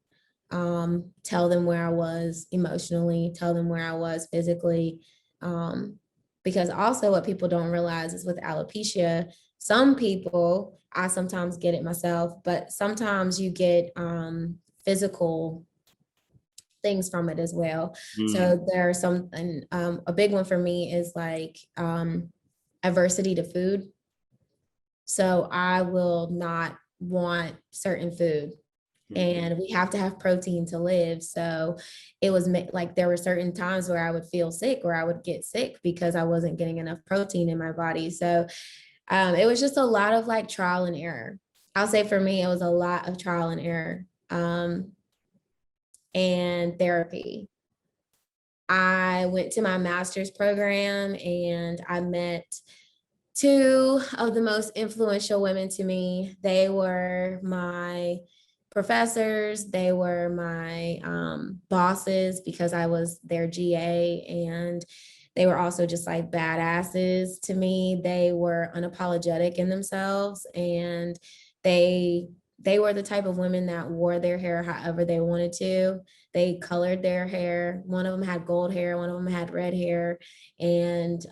Tell them where I was emotionally, tell them where I was physically. Um, because also, what people don't realize is with alopecia, some people, I sometimes get it myself, but sometimes you get physical things from it as well. Mm, So there are some, and a big one for me is like adversity to food. So I will not want certain food. mm, And we have to have protein to live. So it was like there were certain times where I would feel sick or I would get sick because I wasn't getting enough protein in my body. So it was just a lot of like trial and error. I'll say for me, it was a lot of trial and error and therapy. I went to my master's program and I met two of the most influential women to me. They were my professors, they were my bosses because I was their GA, and they were also just like badasses to me. They were unapologetic in themselves, and they they were the type of women that wore their hair however they wanted to. They colored their hair. One of them had gold hair, one of them had red hair, and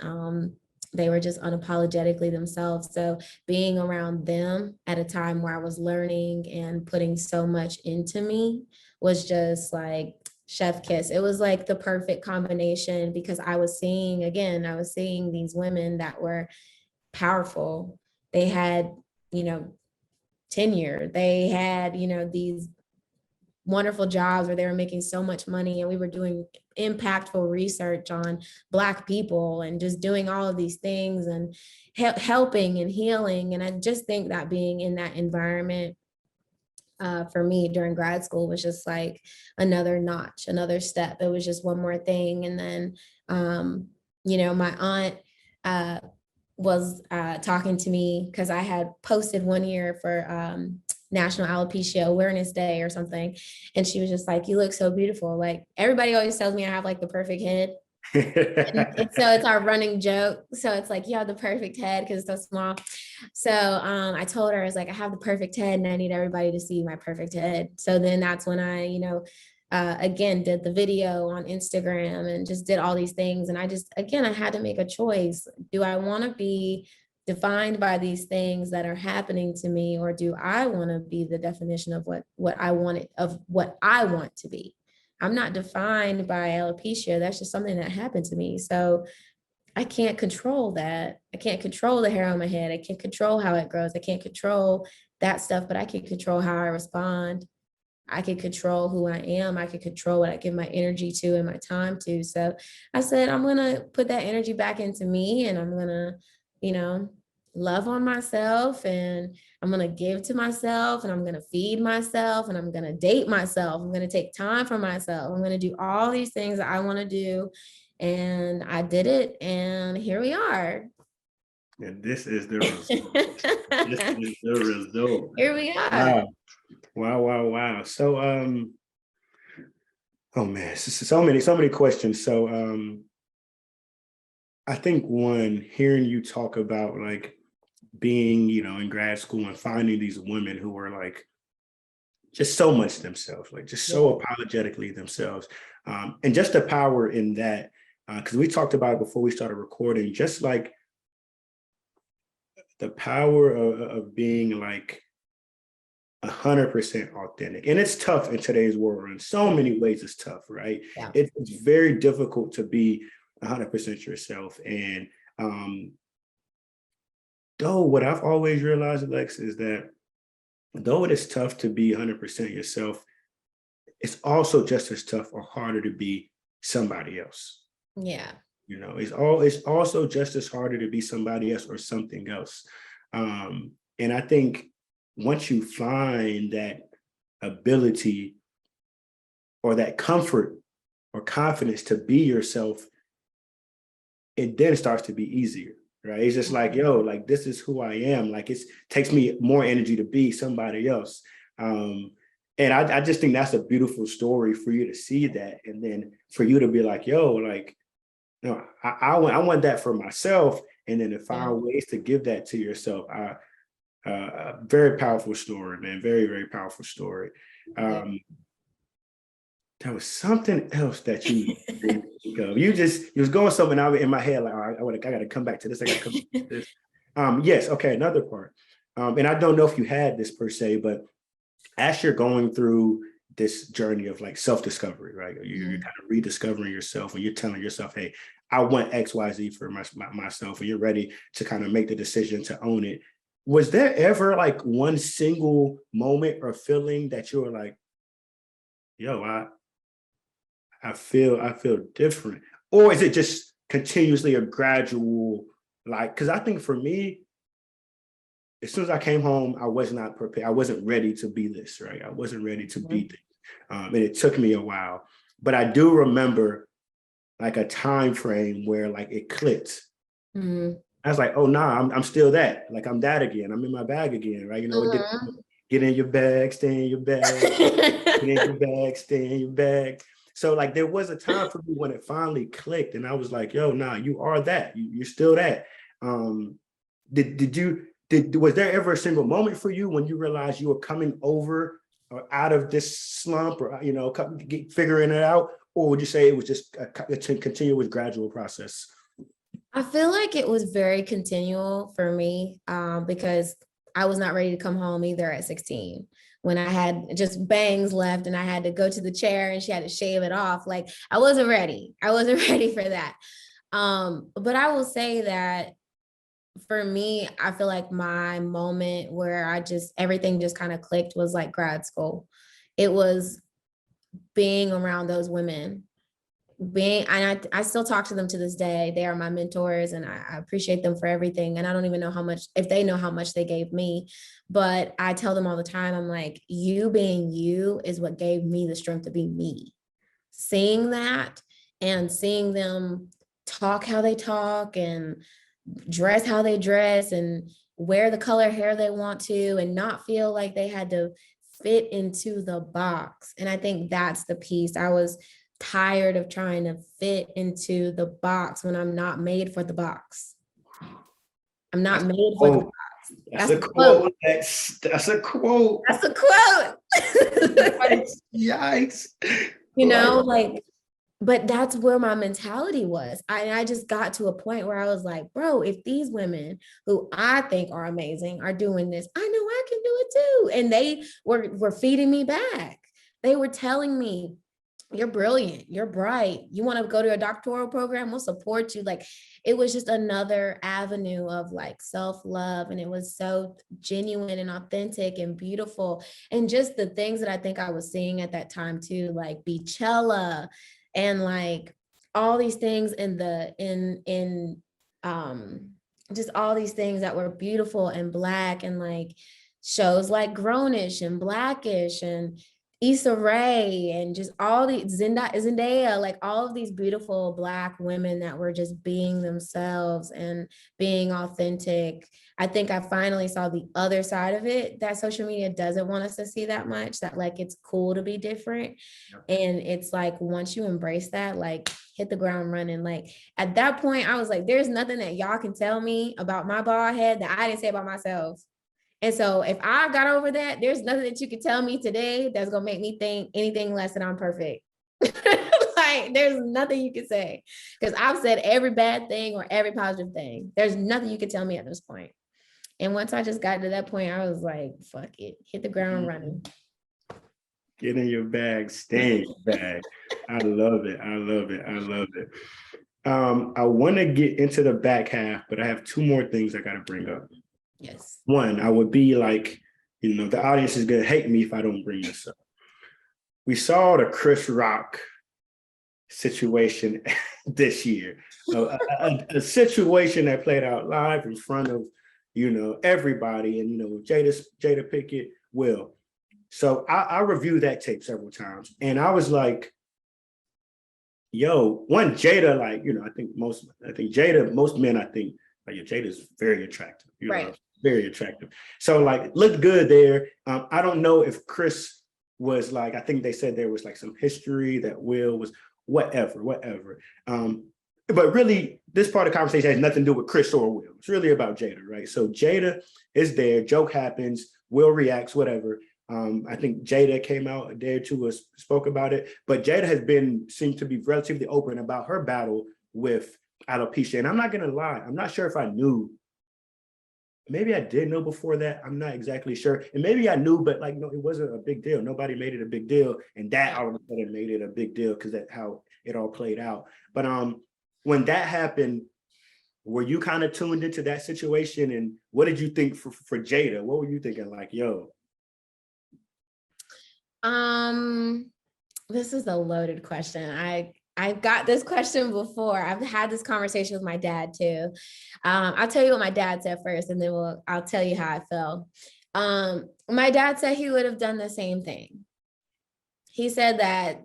they were just unapologetically themselves. So being around them at a time where I was learning and putting so much into me was just like chef kiss. It was like the perfect combination because I was seeing these women that were powerful. They had, you know, tenure. They had, these wonderful jobs where they were making so much money, and we were doing impactful research on Black people and just doing all of these things and helping and healing. And I just think that being in that environment for me during grad school was just like another notch, another step. It was just one more thing. And then my aunt uh, was talking to me because I had posted one year for National Alopecia Awareness Day or something. And she was just like, "You look so beautiful." Like everybody always tells me I have like the perfect head. And so it's our running joke. So it's like, you have the perfect head because it's so small. So I told her, I was like, I have the perfect head and I need everybody to see my perfect head. So then that's when I, again, did the video on Instagram and just did all these things. And I had to make a choice. Do I want to be defined by these things that are happening to me, or do I want to be the definition of what I want to be? I'm not defined by alopecia. That's just something that happened to me. So I can't control that. I can't control the hair on my head. I can't control how it grows. I can't control that stuff, but I can control how I respond. I can control who I am. I can control what I give my energy to and my time to. So I said, I'm going to put that energy back into me, and I'm going to, you know, love on myself, and I'm going to give to myself, and I'm going to feed myself, and I'm going to date myself. I'm going to take time for myself. I'm going to do all these things that I want to do. And I did it. And here we are. And this is the result. This is the result. Here we are. Wow. Wow. So oh man, so many questions. So I think one, hearing you talk about like being, in grad school and finding these women who were like just so much themselves, like just so apologetically themselves. And just the power in that, because we talked about it before we started recording, just like the power of being like 100% authentic. And it's tough in today's world. In so many ways, it's tough, right? Yeah. It's very difficult to be 100% yourself. And though what I've always realized, Alex, is that though it is tough to be 100% yourself, it's also just as tough or harder to be somebody else. Yeah. It's also just as harder to be somebody else or something else. And I think once you find that ability or that comfort or confidence to be yourself, it then starts to be easier, right? It's just like, yo, like this is who I am. Like it takes me more energy to be somebody else. And I just think that's a beautiful story for you to see that. And then for you to be like, yo, like, I want that for myself. And then to find ways to give that to yourself. Very powerful story, man. Very, very powerful story. There was something else that you think of. You was going something out in my head, like, all right, I got to come back to this. I got to come back to this. Yes. Okay. Another part. And I don't know if you had this per se, but as you're going through this journey of like self-discovery, right? You're kind of rediscovering yourself, and you're telling yourself, hey, I want X, Y, Z for myself, and you're ready to kind of make the decision to own it. Was there ever like one single moment or feeling that you were like, yo, I feel different? Or is it just continuously a gradual, like, because I think for me, as soon as I came home, I was not prepared. I wasn't ready to be this, right? I wasn't ready to be this. And it took me a while. But I do remember like a time frame where like it clicked. I was like, oh nah, I'm still that. Like I'm that again. I'm in my bag again, right? Get in your bag, stay in your bag, get in your bag, stay in your bag. So like there was a time for me when it finally clicked, and I was like, yo, nah, you are that. You're still that. Was there ever a single moment for you when you realized you were coming over or out of this slump, or figuring it out? Or would you say it was just a continuous gradual process? I feel like it was very continual for me, because I was not ready to come home either at 16, when I had just bangs left and I had to go to the chair and she had to shave it off. Like I wasn't ready. I wasn't ready for that. But I will say that for me, I feel like my moment where everything just kind of clicked was like grad school. It was being around those women, and I still talk to them to this day. They are my mentors, and I appreciate them for everything. And I don't even know if they know how much they gave me, but I tell them all the time, I'm like, you being you is what gave me the strength to be me. Seeing that and seeing them talk how they talk and dress how they dress and wear the color hair they want to, and not feel like they had to fit into the box. And I think that's the piece. I was tired of trying to fit into the box when I'm not made for the box. I'm not made for the box. That's a quote. That's a quote. That's a quote. Yikes. Like, but that's where my mentality was. I just got to a point where I was like, bro, if these women who I think are amazing are doing this, I know I can do it too. And they were feeding me back. They were telling me, you're brilliant, you're bright, you want to go to a doctoral program, we'll support you. Like, it was just another avenue of like self-love, and it was so genuine and authentic and beautiful. And just the things that I think I was seeing at that time too, like Beachella and like all these things um just all these things that were beautiful and Black, and like shows like Grownish and Blackish and Issa Rae and just all the Zendaya, like all of these beautiful Black women that were just being themselves and being authentic. I think I finally saw the other side of it that social media doesn't want us to see that much, that like it's cool to be different. Yep. And it's like, once you embrace that, like hit the ground running. Like at that point, I was like, there's nothing that y'all can tell me about my bald head that I didn't say about myself. And so if I got over that, there's nothing that you could tell me today that's gonna make me think anything less than I'm perfect. Like there's nothing you can say, because I've said every bad thing or every positive thing. There's nothing you can tell me at this point. And once I just got to that point, I was like, fuck it, hit the ground running. Get in your bag, stay in your bag. I love it. I love it. I love it. I want to get into the back half, but I have two more things I got to bring up. Yes. One, I would be like, the audience is going to hate me if I don't bring this up. We saw the Chris Rock situation this year, a situation that played out live in front of, everybody, and, Jada Pickett, Will. So I reviewed that tape several times, and I was like, yo, one, Jada, like, I think most men, I think, like, Jada's very attractive, right. Very attractive. So like, looked good there. I don't know if Chris was like, I think they said there was like some history that Will was whatever. But really, this part of the conversation has nothing to do with Chris or Will. It's really about Jada, right? So Jada is there, joke happens, Will reacts, whatever. I think Jada came out a day or two, spoke about it, but Jada seemed to be relatively open about her battle with alopecia. And I'm not gonna lie, I'm not sure if I knew. Maybe I did know before that. I'm not exactly sure. And maybe I knew, but like, no, it wasn't a big deal. Nobody made it a big deal. And that all of a sudden made it a big deal because that's how it all played out. But when that happened, were you kind of tuned into that situation? And what did you think for Jada? What were you thinking? Like, yo. This is a loaded question. I've got this question before. I've had this conversation with my dad too. I'll tell you what my dad said first, and then I'll tell you how I felt. My dad said he would have done the same thing. He said that,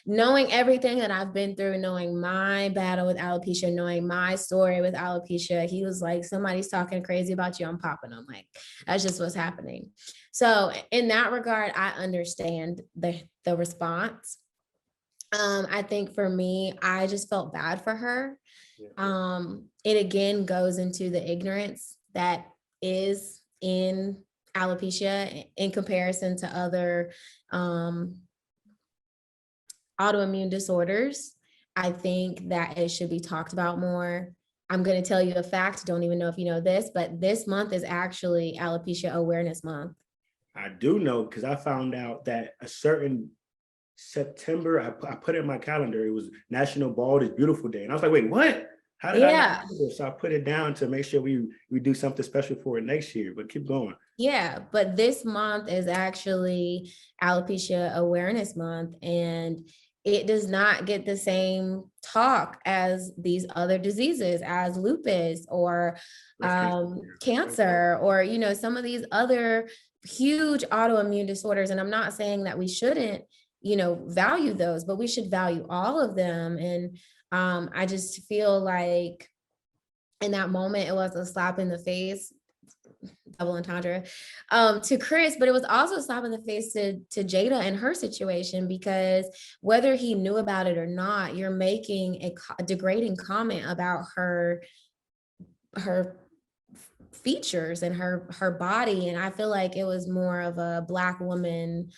knowing everything that I've been through, knowing my battle with alopecia, knowing my story with alopecia, he was like, somebody's talking crazy about you, I'm popping. I'm like, that's just what's happening. So in that regard, I understand the response. I think for me, I just felt bad for her. It again goes into the ignorance that is in alopecia in comparison to other autoimmune disorders. I think that it should be talked about more. I'm going to tell you a fact. Don't even know if you know this, but this month is actually Alopecia Awareness Month. I do know, because I found out that a certain September, I put it in my calendar, it was National Bald is Beautiful Day. And I was like, wait, what? How did I know this? So I put it down to make sure we do something special for it next year, but keep going. Yeah, but this month is actually Alopecia Awareness Month, and it does not get the same talk as these other diseases, as lupus or cancer, or some of these other huge autoimmune disorders. And I'm not saying that we shouldn't value those, but we should value all of them. And I just feel like in that moment it was a slap in the face, double entendre, to Chris, but it was also a slap in the face to Jada and her situation, because whether he knew about it or not, you're making a degrading comment about her features and her body. And I feel like it was more of a Black woman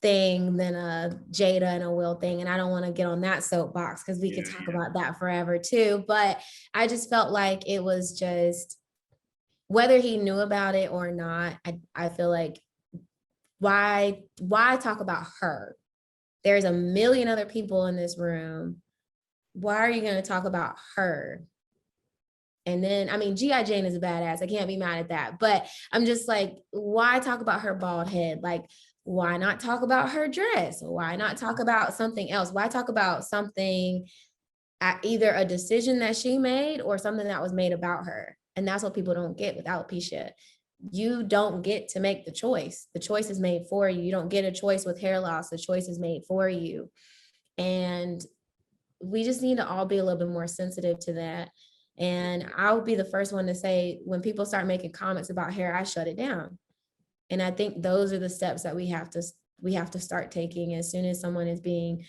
thing than a Jada and a Will thing. And I don't want to get on that soapbox because we could talk about that forever too. But I just felt like it was just, whether he knew about it or not, I feel like why talk about her? There's a million other people in this room. Why are you going to talk about her? And then, I mean, G.I. Jane is a badass. I can't be mad at that. But I'm just like, why talk about her bald head? Like, why not talk about her dress? Why not talk about something else? Why talk about something, either a decision that she made or something that was made about her? And that's what people don't get with alopecia. You don't get to make the choice. The choice is made for you. You don't get a choice with hair loss. The choice is made for you. And we just need to all be a little bit more sensitive to that. And I'll be the first one to say, when people start making comments about hair, I shut it down. And I think those are the steps that we have to start taking as soon as someone is being,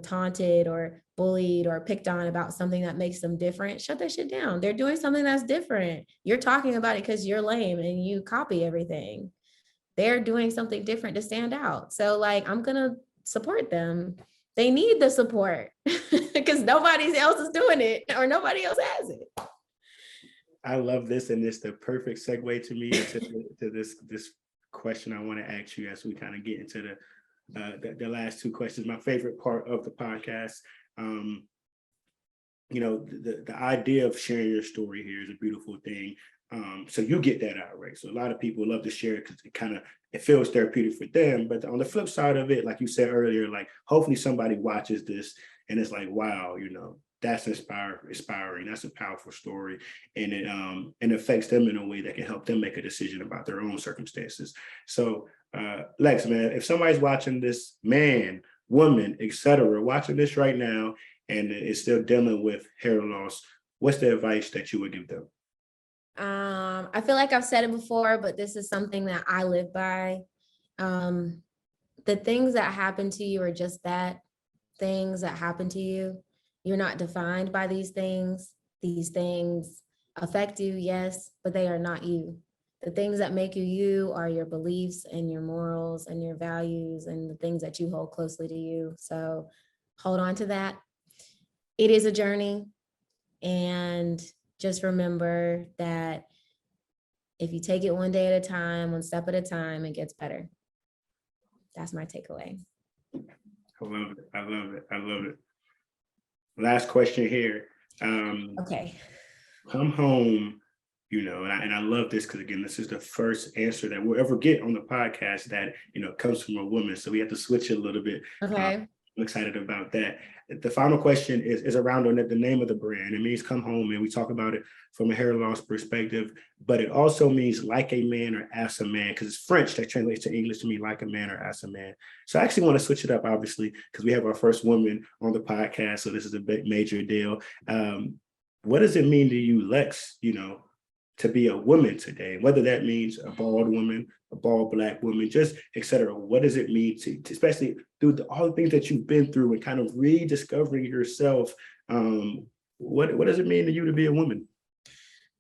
taunted or bullied or picked on about something that makes them different. Shut that shit down. They're doing something that's different. You're talking about it because you're lame and you copy everything. They're doing something different to stand out. So like, I'm going to support them. They need the support because nobody else is doing it or nobody else has it. I love this, and it's the perfect segue to me to this question I want to ask you as we kind of get into the last two questions. My favorite part of the podcast. The idea of sharing your story here is a beautiful thing. So you get that out, right? So a lot of people love to share it because it feels therapeutic for them. But on the flip side of it, like you said earlier, like hopefully somebody watches this and it's like, wow, that's inspiring. That's a powerful story, and it affects them in a way that can help them make a decision about their own circumstances. So, Lex, man, if somebody's watching this, man, woman, etc., watching this right now and is still dealing with hair loss, what's the advice that you would give them? I feel like I've said it before, but this is something that I live by. The things that happen to you are just that, things that happen to you. You're not defined by these things. These things affect you, yes, but they are not you. The things that make you you are your beliefs and your morals and your values and the things that you hold closely to you. So hold on to that. It is a journey. And just remember that if you take it one day at a time, one step at a time, it gets better. That's my takeaway. I love it. I love it. I love it. Last question here. Okay. Come home, and I love this because, again, this is the first answer that we'll ever get on the podcast that, comes from a woman. So we have to switch it a little bit. Okay. I'm excited about that. The final question is around the name of the brand. It means come home, and we talk about it from a hair loss perspective, but it also means like a man or as a man, because it's French that translates to English to me, like a man or as a man. So I actually want to switch it up, obviously, because we have our first woman on the podcast. So this is a big major deal. What does it mean to you, Lex, to be a woman today? Whether that means a bald woman, a bald Black woman, just et cetera. What does it mean to especially through all the things that you've been through and kind of rediscovering yourself? What does it mean to you to be a woman?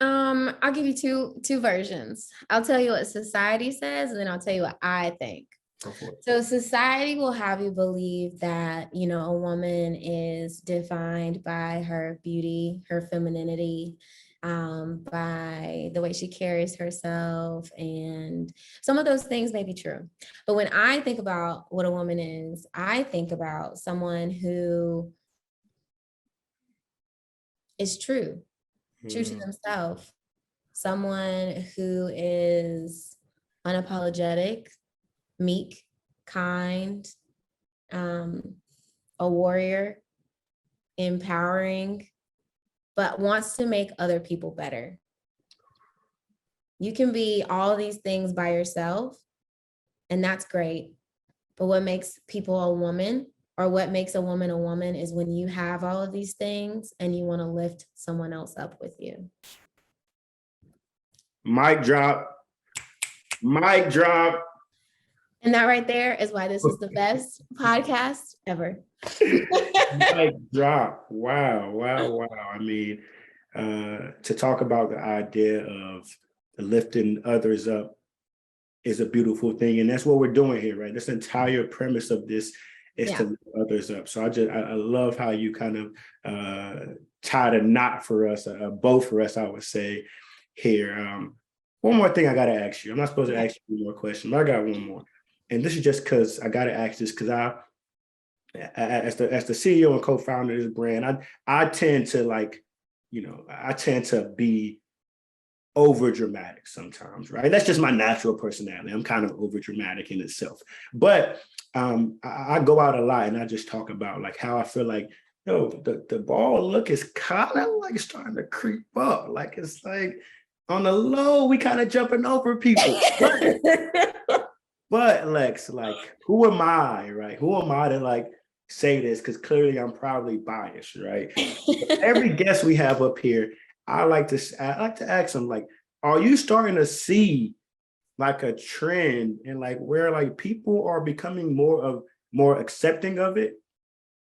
I'll give you two versions. I'll tell you what society says, and then I'll tell you what I think. So society will have you believe that, a woman is defined by her beauty, her femininity, by the way she carries herself. And some of those things may be true. But when I think about what a woman is, I think about someone who is true to themselves, someone who is unapologetic, meek, kind, a warrior, empowering, but wants to make other people better. You can be all these things by yourself, and that's great. But what makes people a woman, or what makes a woman is when you have all of these things and you want to lift someone else up with you. Mic drop. Mic drop. And that right there is why this is the best podcast ever. Mic drop. Wow. I mean, to talk about the idea of lifting others up is a beautiful thing. And that's what we're doing here, right? This entire premise of this is to lift others up. So I love how you kind of tied a knot for us, a bow for us, I would say here. One more thing I got to ask you. I'm not supposed to ask you more questions, but I got one more. And this is just because I got to ask this because as the CEO and co-founder of this brand, I tend to I tend to be over dramatic sometimes, right? That's just my natural personality. I'm kind of over dramatic in itself. But I go out a lot and I just talk about like how I feel like, the ball look is kind of like starting to creep up. Like it's like on the low, we kind of jumping over people. But Lex, like, who am I, right? Who am I to like say this? Because clearly I'm probably biased, right? Every guest we have up here, I like to ask them, like, are you starting to see like a trend and like where like people are becoming more accepting of it,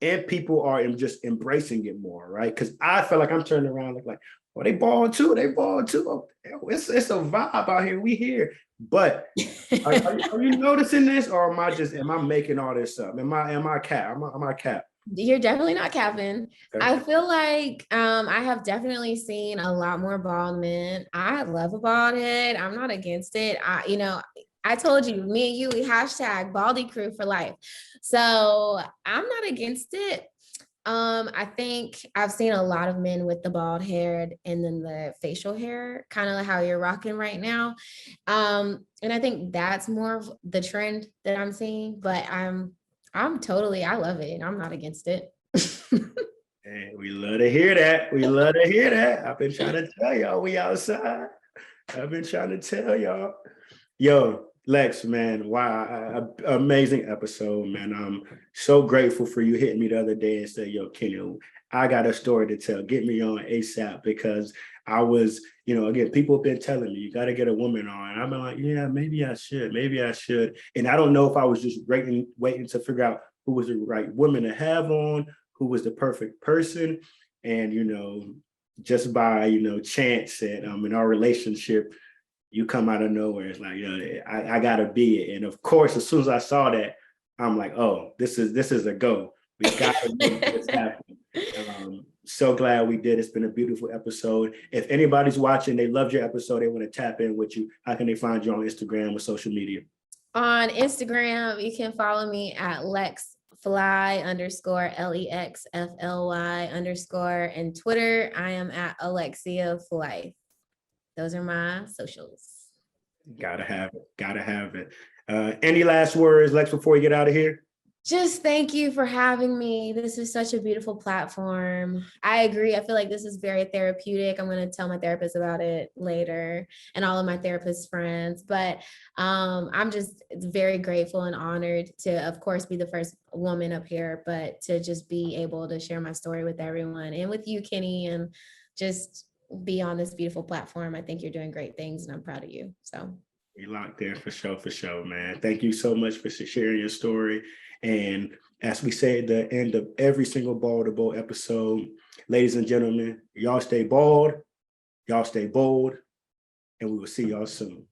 and people are just embracing it more, right? Because I feel like I'm turning around like, oh, they ball too, they ball too. Oh, it's a vibe out here. We here, but are you noticing this, or am I making all this up? Am I cap? Am I cap? You're definitely not capping. Okay. I feel like I have definitely seen a lot more bald men. I love a bald head. I'm not against it. I told you, me and you, we hashtag Baldy Crew for life. So I'm not against it. I think I've seen a lot of men with the bald hair and then the facial hair, kind of like how you're rocking right now. And I think that's more of the trend that I'm seeing, but I love it and I'm not against it. And we love to hear that. We love to hear that. I've been trying to tell y'all we outside. I've been trying to tell y'all. Yo, Lex, man, wow, amazing episode, man. I'm so grateful for you hitting me the other day and say, yo, Kenny, I got a story to tell. Get me on ASAP, because I was, again, people have been telling me you got to get a woman on. And I've been like, yeah, maybe I should. And I don't know if I was just waiting to figure out who was the right woman to have on, who was the perfect person. And, just by, chance and in our relationship, you come out of nowhere. It's like, I gotta be it. And of course, as soon as I saw that, I'm like, oh, this is a go. We gotta make this happen. So glad we did. It's been a beautiful episode. If anybody's watching, they loved your episode, they want to tap in with you, how can they find you on Instagram or social media? On Instagram, you can follow me at Flythe _LEXFLY_, and Twitter, I am at Alexia Flythe. Those are my socials. Gotta have it. Any last words, Lex, before we get out of here? Just thank you for having me. This is such a beautiful platform. I agree. I feel like this is very therapeutic. I'm going to tell my therapist about it later and all of my therapist friends. But I'm just very grateful and honored to, of course, be the first woman up here, but to just be able to share my story with everyone and with you, Kenny, and just be on this beautiful platform. I think you're doing great things and I'm proud of you. So we locked there for sure, man. Thank you so much for sharing your story. And as we say at the end of every single Bald to Bold episode, ladies and gentlemen, y'all stay bald, y'all stay bold, and we will see y'all soon.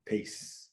Peace.